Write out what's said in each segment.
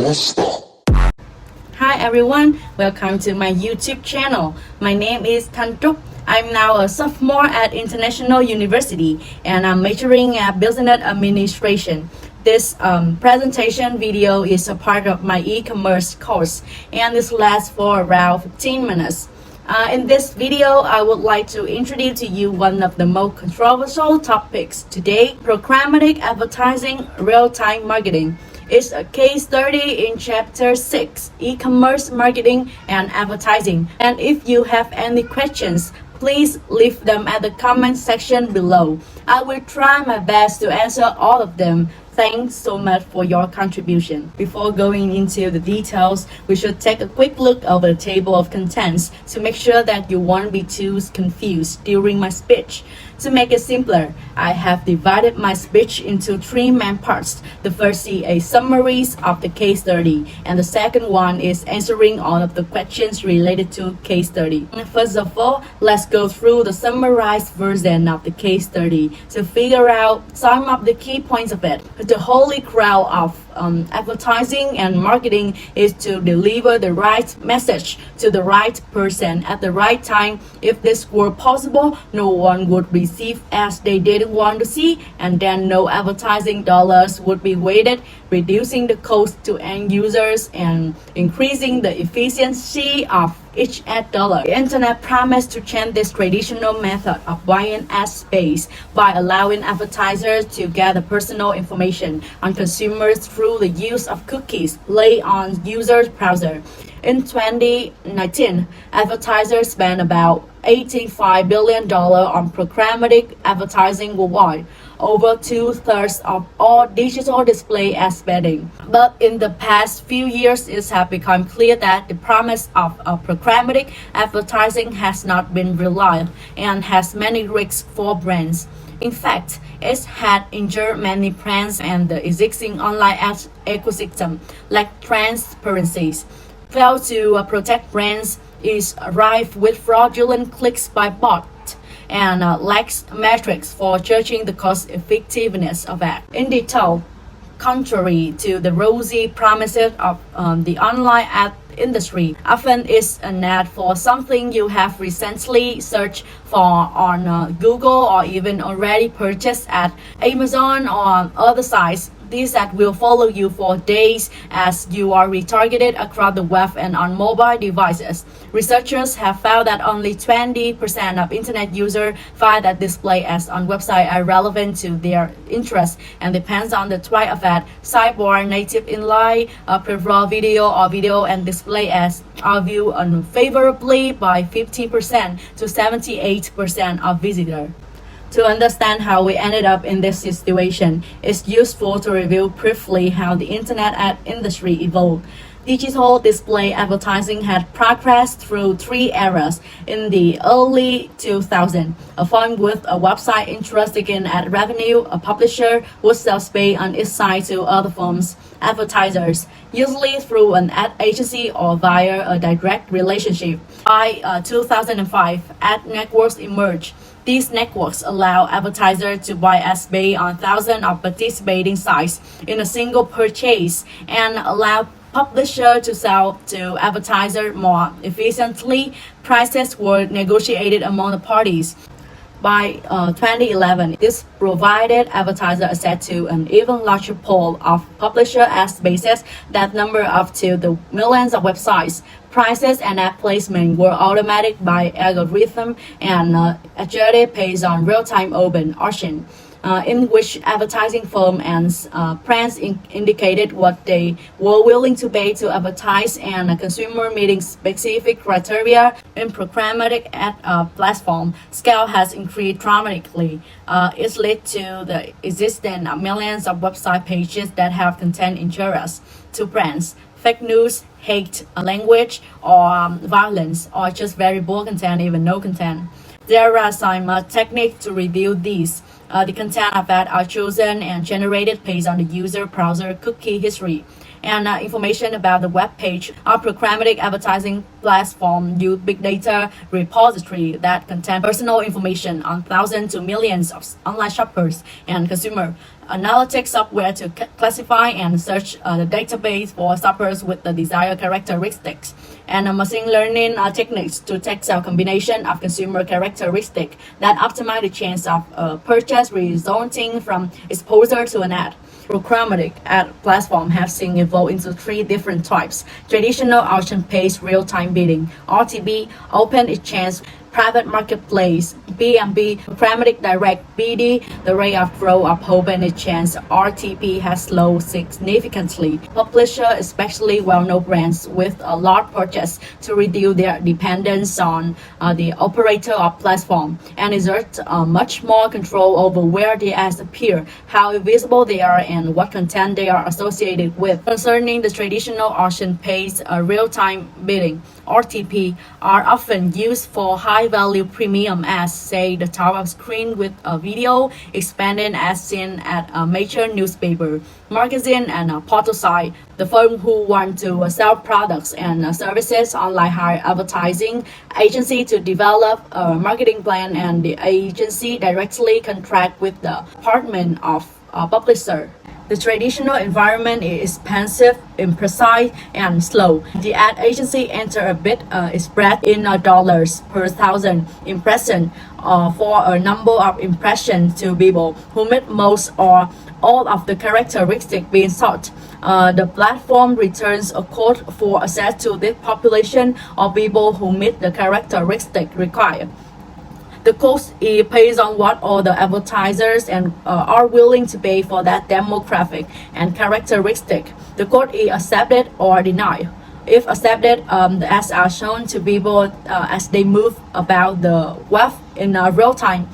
Hi everyone, welcome to my YouTube channel. My name is Thanh Trúc. I'm now a sophomore at International University and I'm majoring at Business Administration. This presentation video is a part of my e-commerce course and this lasts for around 15 minutes. In this video, I would like to introduce to you one of the most controversial topics today, programmatic advertising, real-time marketing. It's a case study in chapter 6, e-commerce marketing and advertising. And if you have any questions, please leave them at the comment section below. I will try my best to answer all of them. Thanks so much for your contribution. Before going into the details, we should take a quick look over the table of contents to make sure that you won't be too confused during my speech. To make it simpler, I have divided my speech into 3 main parts. The first is a summary of the case study, and the second one is answering all of the questions related to case study. First of all, let's go through the summarized version of the case study to figure out some of the key points of it. The holy grail of advertising and marketing is to deliver the right message to the right person at the right time. If this were possible, no one would receive ads they didn't want to see, and then no advertising dollars would be wasted, reducing the cost to end users and increasing the efficiency of each ad dollar. The internet promised to change this traditional method of buying ad space by allowing advertisers to gather personal information on consumers through the use of cookies laid on users' browser. In 2019, advertisers spent about $85 billion on programmatic advertising worldwide, over 2/3 of all digital display ad spending. But in the past few years, it has become clear that the promise of programmatic advertising has not been realized and has many risks for brands. In fact, it had injured many brands and the existing online ad ecosystem lack transparency, failed to protect brands, is rife with fraudulent clicks by bots, and lacks metrics for judging the cost effectiveness of ads. In detail, contrary to the rosy promises of the online ad industry, often it's an ad for something you have recently searched for on Google or even already purchased at Amazon or other sites. These ads will follow you for days as you are retargeted across the web and on mobile devices. Researchers have found that only 20% of internet users find that display ads on websites are relevant to their interests and depends on the type of ad. Sidebar, native inline, pre-roll video or video and display ads are viewed unfavorably by 50% to 78% of visitors. To understand how we ended up in this situation, it's useful to review briefly how the internet ad industry evolved. Digital display advertising had progressed through 3 eras. In the early 2000s, a firm with a website interested in ad revenue, a publisher would sell space on its site to other firms, advertisers, usually through an ad agency or via a direct relationship. By 2005, ad networks emerged. These networks allow advertisers to buy ad space on thousands of participating sites in a single purchase and allow publishers to sell to advertisers more efficiently. Prices were negotiated among the parties. By 2011, this provided advertisers access to an even larger pool of publisher ad spaces that number up to the millions of websites. Prices and ad placement were automatic by algorithm and adjusted based on real-time open auction, in which advertising firms and brands indicated what they were willing to pay to advertise, and a consumer meeting specific criteria. In programmatic ad platform, scale has increased dramatically. It's led to the existence of millions of website pages that have content injurious to brands, fake news, hate language, or violence, or just very poor content, even no content. There are some techniques to review these. The content of ads are chosen and generated based on the user browser cookie history. and information about the web page. Our programmatic advertising platform use big data repository that contain personal information on thousands to millions of online shoppers and consumer analytics software to classify and search the database for shoppers with the desired characteristics, and machine learning techniques to test a combination of consumer characteristics that optimize the chance of purchase resulting from exposure to an ad. Programmatic ad platform have seen evolve into three different types: traditional auction-based real-time bidding, RTB, open exchange, private marketplace, B&B, programmatic direct BD. The rate of growth of open exchange RTP has slowed significantly. Publishers, especially well-known brands with a large purchase, to reduce their dependence on the operator of platform and exert much more control over where the ads appear, how visible they are, and what content they are associated with. Concerning the traditional auction-based real-time bidding, RTP, are often used for high-value premium ads, say the top of screen with a video, expanded as seen at a major newspaper, magazine, and a portal site. The firm who want to sell products and services online hire advertising agency to develop a marketing plan, and the agency directly contract with the department of publisher. The traditional environment is expensive, imprecise, and slow. The ad agency enter a bid spread in dollars per thousand impression for a number of impressions to people who meet most or all of the characteristics being sought. The platform returns a code for access to this population of people who meet the characteristics required. The cost is based on what all the advertisers and are willing to pay for that demographic and characteristic. The code is accepted or denied. If accepted, the ads are shown to people as they move about the web in real time.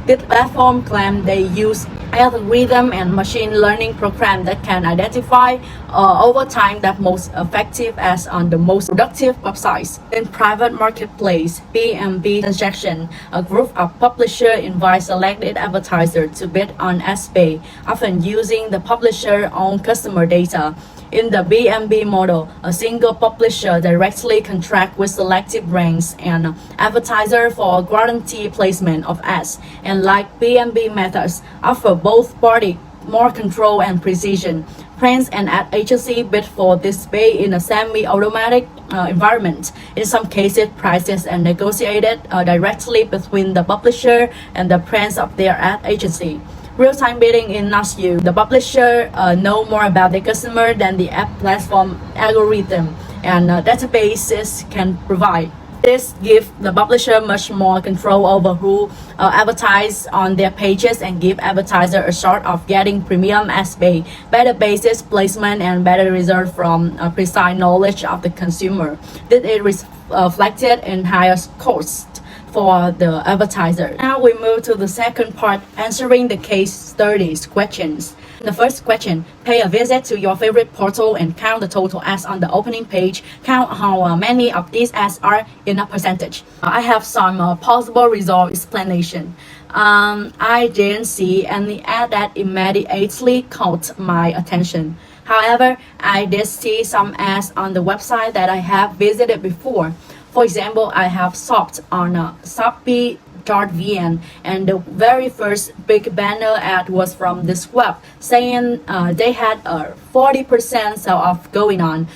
This platform claims they use algorithm and machine learning program that can identify over time that most effective as on the most productive websites. In private marketplace, B&B transaction, a group of publishers invite selected advertisers to bid on ad space, often using the publisher's own customer data. In the B&B model, a single publisher directly contracts with selected brands and advertisers for guaranteed placement of ads, and like B&B methods, offer both parties more control and precision. Brands and ad agency bid for this space in a semi-automatic environment. In some cases, prices are negotiated directly between the publisher and the brands of their ad agency. Real-time bidding is not used. The publisher know more about the customer than the app platform algorithm and databases can provide. This gives the publisher much more control over who advertise on their pages and give advertisers a shot of getting premium ad space, better basis placement, and better result from precise knowledge of the consumer. This is reflected in higher costs for the advertiser. Now we move to the second part, answering the case studies questions. The first question, pay a visit to your favorite portal and count the total ads on the opening page. Count how many of these ads are in a percentage. I have some possible result explanation. I didn't see any ad that immediately caught my attention. However, I did see some ads on the website that I have visited before. For example, I have shopped on Shopee.vn, and the very first big banner ad was from this web saying they had a 40% sale off going on.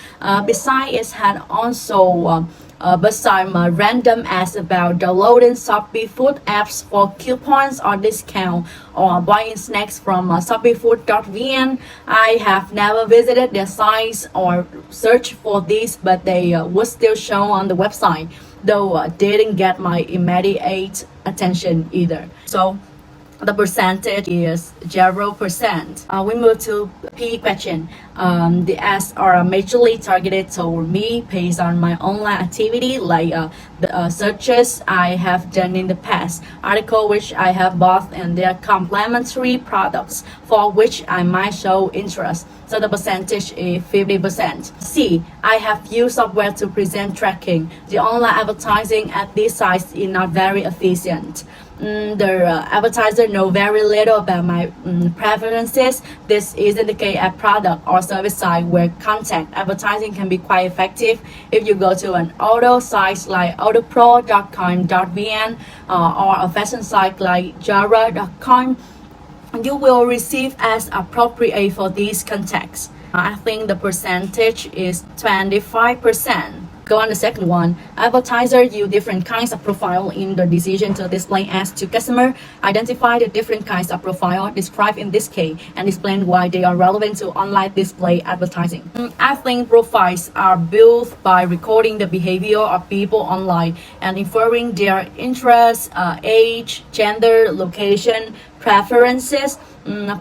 Besides, it had also but some random ads about downloading Shopee food apps for coupons or discount, or buying snacks from ShopeeFood.vn. I have never visited their sites or searched for these, but they were still shown on the website, though didn't get my immediate attention either. So the percentage is 0%. We move to P question. The ads are majorly targeted toward me based on my online activity, like the searches I have done in the past, article which I have bought, and their complementary products for which I might show interest. So the percentage is 50%. C, I have used software to present tracking. The online advertising at these sites is not very efficient. the advertiser know very little about my preferences. This isn't the case at product or service site where content advertising can be quite effective. If you go to an auto site like autopro.com.vn or a fashion site like jara.com, you will receive as appropriate for these contexts. I think the percentage is 25%. Go on the second one. Advertisers use different kinds of profile in the decision to display ads to customer. Identify the different kinds of profile described in this case and explain why they are relevant to online display advertising. I think profiles are built by recording the behavior of people online and inferring their interests, age, gender, location, preferences,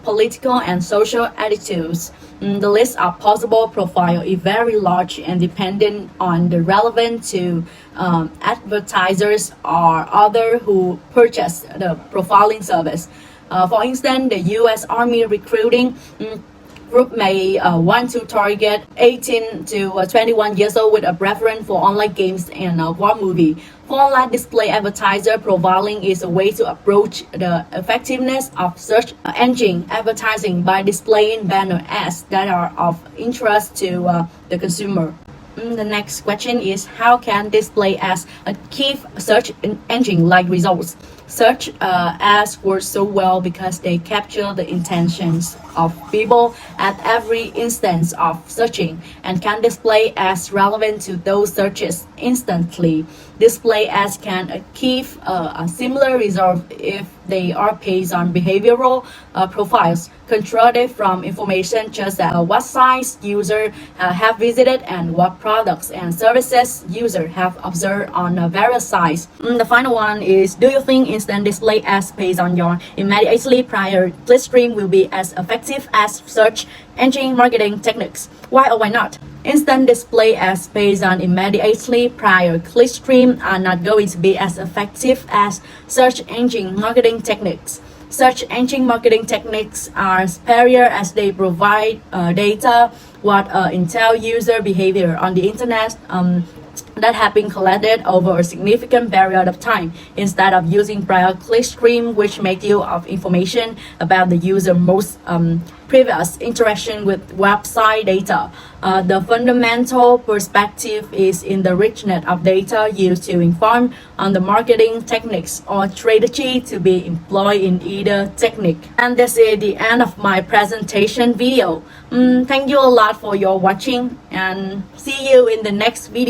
political and social attitudes. The list of possible profiles is very large and dependent on the relevant to advertisers or others who purchase the profiling service. For instance, the U.S. Army recruiting group may want to target 18 to 21 years old with a preference for online games and war movie. For online display advertiser, profiling is a way to approach the effectiveness of search engine advertising by displaying banner ads that are of interest to the consumer. The next question is, how can display ads achieve search engine-like results? Search ads work so well because they capture the intentions of people at every instance of searching and can display ads relevant to those searches instantly. Display ads can achieve a similar result if they are based on behavioral profiles constructed from information such as what sites users have visited and what products and services users have observed on various sites. The final one is, do you think instant display ads based on your immediately prior clickstream will be as effective as search engine marketing techniques? Why or why not? Instant display ads based on immediately prior clickstream are not going to be as effective as search engine marketing techniques. Search engine marketing techniques are superior as they provide data what intel user behavior on the internet that have been collected over a significant period of time instead of using prior clickstream, which make use of information about the user most previous interaction with website data. The fundamental perspective is in the richness of data used to inform on the marketing techniques or strategy to be employed in either technique. And this is the end of my presentation video. Thank you a lot for your watching and see you in the next video.